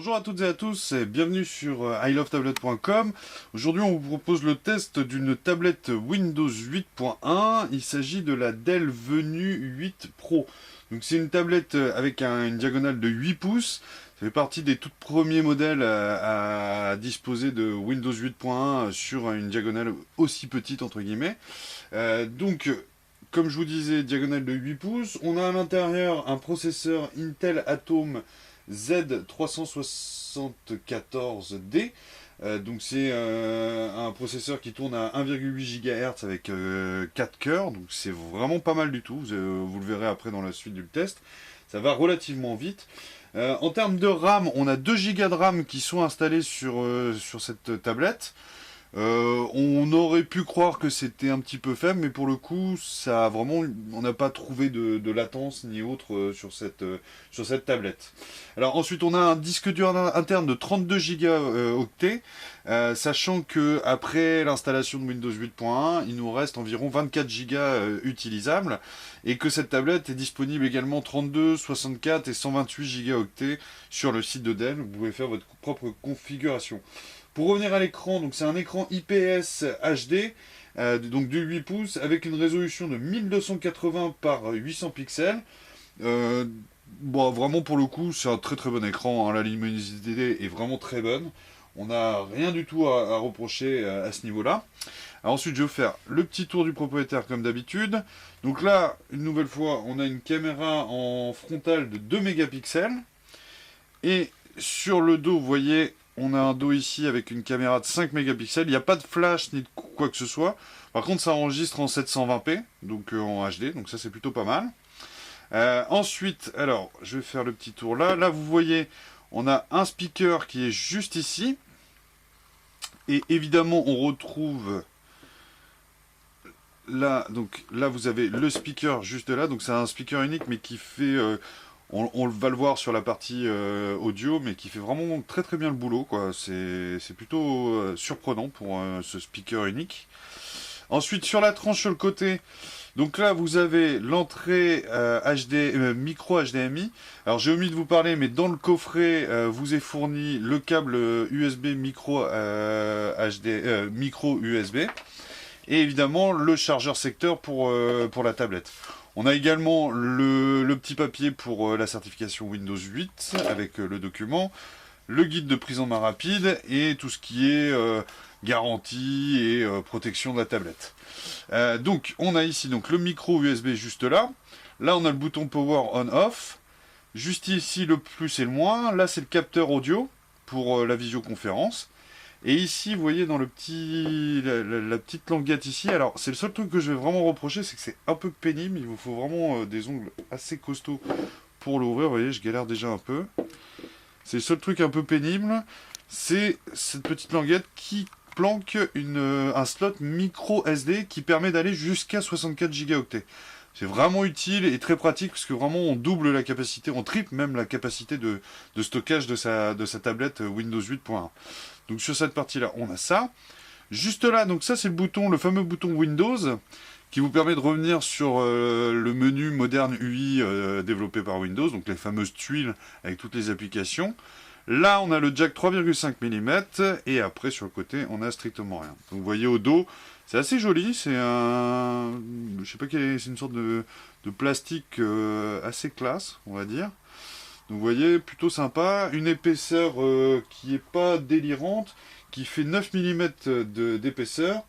Bonjour à toutes et à tous et bienvenue sur ilovetablet.com. Aujourd'hui on vous propose le test d'une tablette Windows 8.1. Il s'agit de la Dell Venue 8 Pro. Donc c'est une tablette avec une diagonale de 8 pouces. Ça fait partie des tout premiers modèles à disposer de Windows 8.1 sur une diagonale aussi petite entre guillemets. Comme je vous disais, diagonale de 8 pouces. On a à l'intérieur un processeur Intel Atom Z374D. Donc c'est un processeur qui tourne à 1,8 GHz avec 4 cœurs. Donc c'est vraiment pas mal du tout. Vous le verrez après dans la suite du test. Ça va relativement vite. En termes de RAM, on a 2 Go de RAM qui sont installés sur cette tablette. On aurait pu croire que c'était un petit peu faible, mais pour le coup, ça a vraiment, on n'a pas trouvé de latence ni autre sur cette tablette. Alors ensuite, on a un disque dur interne de 32 gigaoctets, sachant que après l'installation de Windows 8.1, il nous reste environ 24 gigas utilisables, et que cette tablette est disponible également 32, 64 et 128 gigaoctets sur le site de Dell. Vous pouvez faire votre propre configuration. Pour revenir à l'écran, donc c'est un écran IPS HD, donc de 8 pouces, avec une résolution de 1280 par 800 pixels. Vraiment pour le coup, c'est un très très bon écran, hein. La luminosité est vraiment très bonne. On n'a rien du tout à reprocher à ce niveau-là. Ensuite, je vais vous faire le petit tour du propriétaire comme d'habitude. Donc là, une nouvelle fois, on a une caméra en frontale de 2 mégapixels. Et sur le dos, vous voyez, on a un dos ici avec une caméra de 5 mégapixels. Il n'y a pas de flash ni de quoi que ce soit. Par contre, ça enregistre en 720p, donc en HD, donc ça c'est plutôt pas mal. Ensuite, alors, je vais faire le petit tour là. Là, vous voyez, on a un speaker qui est juste ici. Et évidemment, on retrouve là, donc là, vous avez le speaker juste là. Donc c'est un speaker unique, mais qui fait... on va le voir sur la partie audio, mais qui fait vraiment très très bien le boulot, quoi. C'est plutôt surprenant pour ce speaker unique. Ensuite, sur la tranche sur le côté, donc là vous avez l'entrée micro HDMI. Alors j'ai omis de vous parler, mais dans le coffret vous est fourni le câble USB micro micro USB et évidemment le chargeur secteur pour la tablette. On a également le petit papier pour la certification Windows 8 avec le document, le guide de prise en main rapide et tout ce qui est garantie et protection de la tablette. Donc on a ici donc le micro USB juste là. Là on a le bouton Power On/Off. Juste ici le plus et le moins. Là c'est le capteur audio pour la visioconférence. Et ici, vous voyez dans le petit, la petite languette ici, alors c'est le seul truc que je vais vraiment reprocher, c'est que c'est un peu pénible, il vous faut vraiment des ongles assez costauds pour l'ouvrir, vous voyez, je galère déjà un peu. C'est le seul truc un peu pénible, c'est cette petite languette qui planque un slot micro SD qui permet d'aller jusqu'à 64 gigaoctets. C'est vraiment utile et très pratique parce que vraiment on double la capacité, on triple même la capacité de stockage de sa tablette Windows 8.1. Donc sur cette partie-là, on a ça. Juste là, donc ça c'est le bouton, le fameux bouton Windows, qui vous permet de revenir sur le menu moderne UI développé par Windows, donc les fameuses tuiles avec toutes les applications. Là, on a le jack 3,5 mm, et après sur le côté, on a strictement rien. Donc vous voyez au dos, c'est assez joli, c'est un... je sais pas quel est, c'est une sorte de plastique assez classe, on va dire. Donc vous voyez, plutôt sympa, une épaisseur qui est pas délirante, qui fait 9 mm d'épaisseur.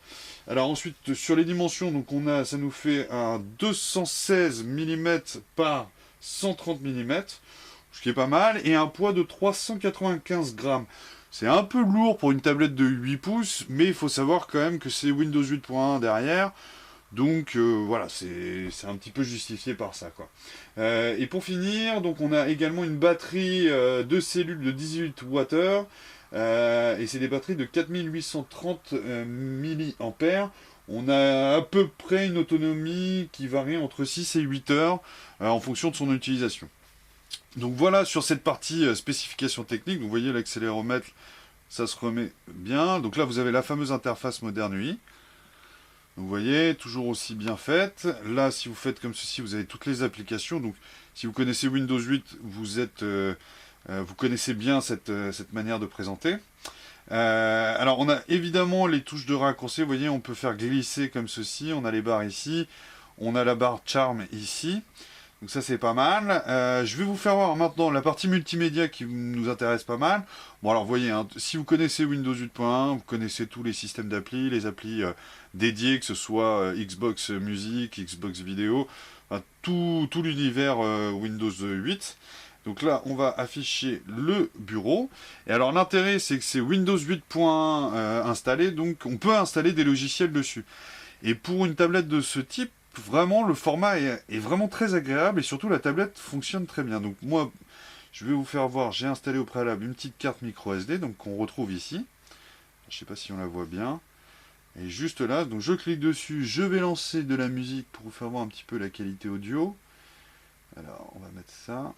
Alors ensuite, sur les dimensions, donc ça nous fait un 216 mm par 130 mm, ce qui est pas mal, et un poids de 395 grammes. C'est un peu lourd pour une tablette de 8 pouces, mais il faut savoir quand même que c'est Windows 8.1 derrière. Donc voilà, c'est un petit peu justifié par ça, quoi. Et pour finir, donc on a également une batterie de cellules de 18 Wh. Et c'est des batteries de 4830 mAh. On a à peu près une autonomie qui varie entre 6 et 8 heures en fonction de son utilisation. Donc voilà sur cette partie spécification technique. Vous voyez l'accéléromètre, ça se remet bien. Donc là vous avez la fameuse interface moderne UI. Vous voyez, toujours aussi bien faite. Là, si vous faites comme ceci, vous avez toutes les applications. Donc, si vous connaissez Windows 8, vous êtes Vous connaissez bien cette manière de présenter. Alors on a évidemment les touches de raccourci, vous voyez on peut faire glisser comme ceci, on a les barres ici, on a la barre charm ici, donc ça c'est pas mal. Je vais vous faire voir maintenant la partie multimédia qui nous intéresse pas mal. Bon alors vous voyez, hein, si vous connaissez Windows 8.1, vous connaissez tous les systèmes d'appli, les applis dédiés, que ce soit Xbox Music, Xbox Vidéo, enfin, tout l'univers Windows 8. Donc là, on va afficher le bureau. Et alors l'intérêt, c'est que c'est Windows 8.1 installé, donc on peut installer des logiciels dessus. Et pour une tablette de ce type, vraiment, le format est vraiment très agréable et surtout la tablette fonctionne très bien. Donc moi, je vais vous faire voir, j'ai installé au préalable une petite carte micro SD, donc qu'on retrouve ici. Je ne sais pas si on la voit bien. Et juste là, donc je clique dessus, je vais lancer de la musique pour vous faire voir un petit peu la qualité audio. Alors, on va mettre ça.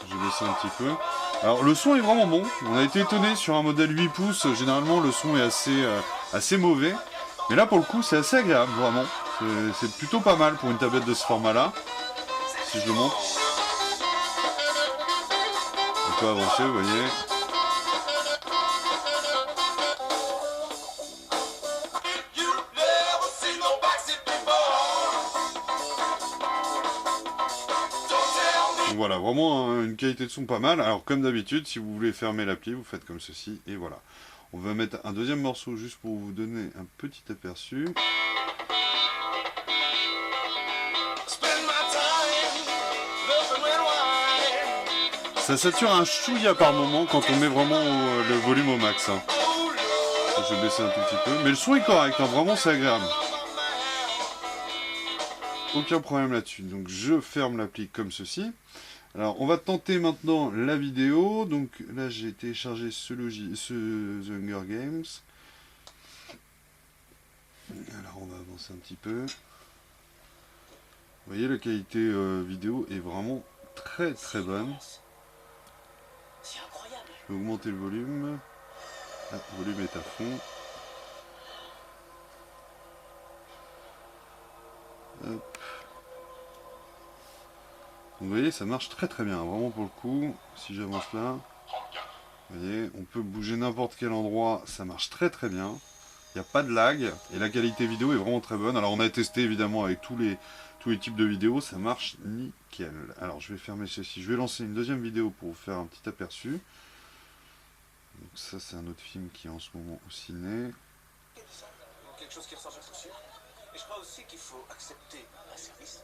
Je baisse un petit peu. Alors le son est vraiment bon. On a été étonné sur un modèle 8 pouces. Généralement le son est assez mauvais. Mais là pour le coup c'est assez agréable vraiment. C'est plutôt pas mal pour une tablette de ce format là. Si je le montre. On peut avancer, vous voyez. Donc voilà, vraiment une qualité de son pas mal. Alors comme d'habitude, si vous voulez fermer l'appli, vous faites comme ceci et voilà. On va mettre un deuxième morceau juste pour vous donner un petit aperçu. Ça sature un chouïa par moment quand on met vraiment le volume au max. Hein. Je vais baisser un tout petit peu. Mais le son est correct, hein. Vraiment c'est agréable. Aucun problème là-dessus. Donc je ferme l'appli comme ceci. Alors on va tenter maintenant la vidéo. Donc là j'ai téléchargé ce The Hunger Games. Alors on va avancer un petit peu. Vous voyez la qualité vidéo est vraiment très bonne. Je vais augmenter le volume. Ah, le volume est à fond. Hop. Vous voyez, ça marche très bien, vraiment pour le coup. Si j'avance là, vous voyez, on peut bouger n'importe quel endroit, ça marche très bien. Il n'y a pas de lag, et la qualité vidéo est vraiment très bonne. Alors on a testé évidemment avec tous les types de vidéos, ça marche nickel. Alors je vais fermer ceci, je vais lancer une deuxième vidéo pour vous faire un petit aperçu. Donc ça c'est un autre film qui est en ce moment au ciné. Quelque chose qui ressemble à sûr. Et je crois aussi qu'il faut accepter un service.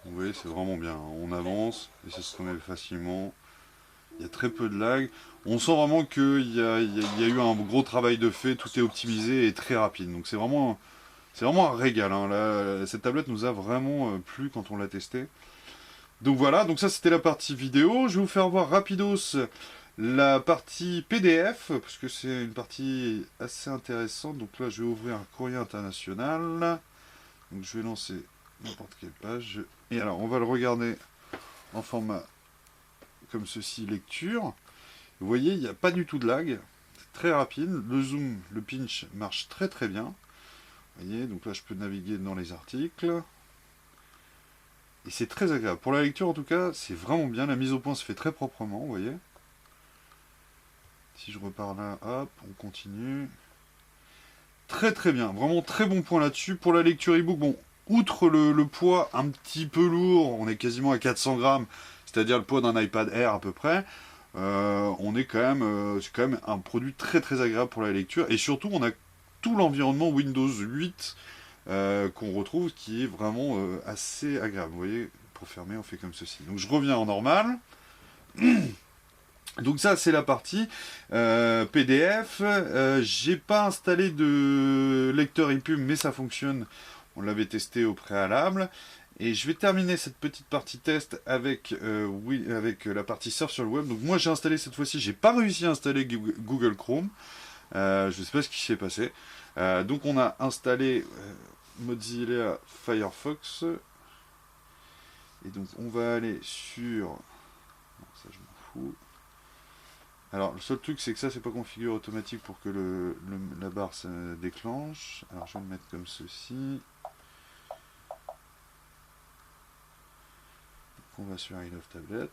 Vous voyez, c'est vraiment bien. On avance et ça se remet facilement. Il y a très peu de lag. On sent vraiment qu'il y a eu un gros travail de fait. Tout est optimisé et très rapide. Donc c'est vraiment un régal. Hein. Là, cette tablette nous a vraiment plu quand on l'a testé. Donc voilà, donc ça c'était la partie vidéo. Je vais vous faire voir rapidos la partie PDF, parce que c'est une partie assez intéressante. Donc là je vais ouvrir un courrier international. Donc je vais lancer n'importe quelle page. Et alors on va le regarder en format comme ceci, lecture. Vous voyez, il n'y a pas du tout de lag. C'est très rapide. Le zoom, le pinch marche très bien. Vous voyez, donc là je peux naviguer dans les articles. Et c'est très agréable. Pour la lecture en tout cas, c'est vraiment bien. La mise au point se fait très proprement, vous voyez. Si je repars là, hop, on continue. Très bien, vraiment très bon point là-dessus. Pour la lecture e-book, bon, outre le poids un petit peu lourd, on est quasiment à 400 grammes, c'est-à-dire le poids d'un iPad Air à peu près, on est quand même, c'est quand même un produit très agréable pour la lecture. Et surtout, on a tout l'environnement Windows 8 qu'on retrouve qui est vraiment assez agréable. Vous voyez, pour fermer, on fait comme ceci. Donc je reviens en normal. Donc ça c'est la partie PDF. J'ai pas installé de lecteur EPUB mais ça fonctionne. On l'avait testé au préalable. Et je vais terminer cette petite partie test avec, avec la partie surf sur le web. Donc moi j'ai installé cette fois-ci, j'ai pas réussi à installer Google Chrome. Je sais pas ce qui s'est passé. Donc on a installé Mozilla Firefox. Et donc on va aller sur Non, ça je m'en fous. Alors le seul truc c'est que ça c'est pas configuré automatique pour que la barre se déclenche. Alors je vais le mettre comme ceci. Donc, on va sur I Love Tablet.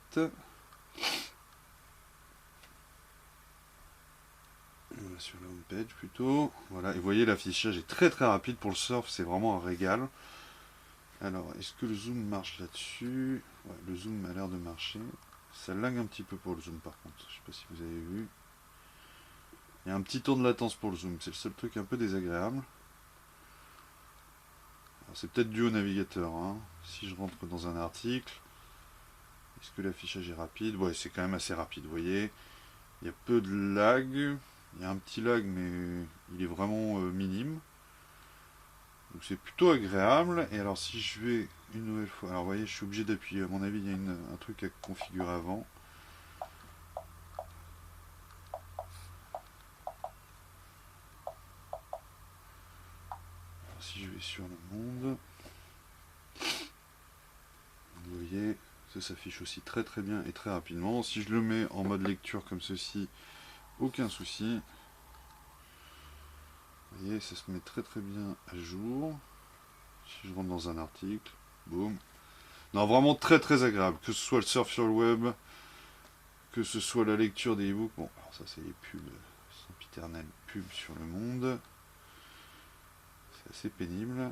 On va sur la home page plutôt. Voilà, et vous voyez l'affichage est très très rapide pour le surf, c'est vraiment un régal. Alors, est-ce que le zoom marche là-dessus? Ouais, le zoom a l'air de marcher. Ça lag un petit peu pour le zoom par contre, je sais pas si vous avez vu. Il y a un petit temps de latence pour le zoom, c'est le seul truc un peu désagréable. C'est peut-être dû au navigateur, hein. Si je rentre dans un article, est-ce que l'affichage est rapide? Ouais, c'est quand même assez rapide, vous voyez. Il y a peu de lag, il y a un petit lag mais il est vraiment minime. Donc c'est plutôt agréable. Et alors si je vais une nouvelle fois, alors vous voyez je suis obligé d'appuyer, à mon avis il y a un truc à configurer avant. Alors, si je vais sur le monde, vous voyez ça s'affiche aussi très très bien et très rapidement. Si je le mets en mode lecture comme ceci, aucun souci. Vous voyez ça se met très très bien à jour. Si je rentre dans un article, boum. Non, vraiment très très agréable, que ce soit le surf sur le web, que ce soit la lecture des e-books. Bon, alors ça c'est les pubs, sempiternelles pubs sur le monde. C'est assez pénible.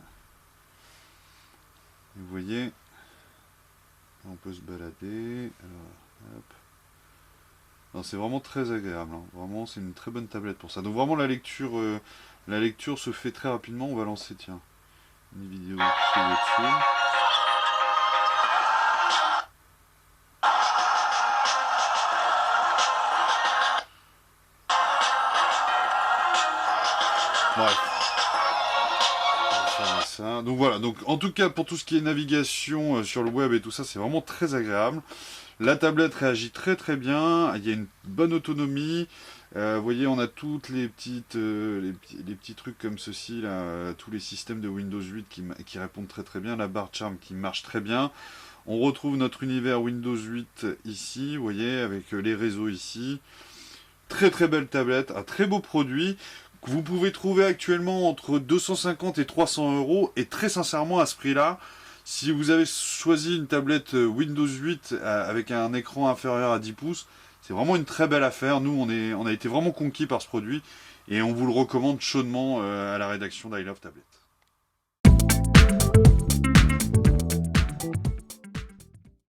Et vous voyez, on peut se balader. Alors, hop. Non, c'est vraiment très agréable, hein. Vraiment c'est une très bonne tablette pour ça. Donc vraiment la lecture se fait très rapidement. On va lancer, tiens, une vidéo sur YouTube. Bref. Ça. Donc voilà, donc en tout cas pour tout ce qui est navigation sur le web et tout ça, c'est vraiment très agréable. La tablette réagit très très bien, il y a une bonne autonomie. Vous voyez, on a toutes les petites les petits trucs comme ceci là, tous les systèmes de Windows 8 qui répondent très très bien, la barre charm qui marche très bien. On retrouve notre univers Windows 8 ici, vous voyez, avec les réseaux ici. Très très belle tablette, un très beau produit que vous pouvez trouver actuellement entre 250 et 300 euros, et très sincèrement à ce prix-là, si vous avez choisi une tablette Windows 8 avec un écran inférieur à 10 pouces, c'est vraiment une très belle affaire. Nous, on a été vraiment conquis par ce produit et on vous le recommande chaudement à la rédaction d'I Love Tablet.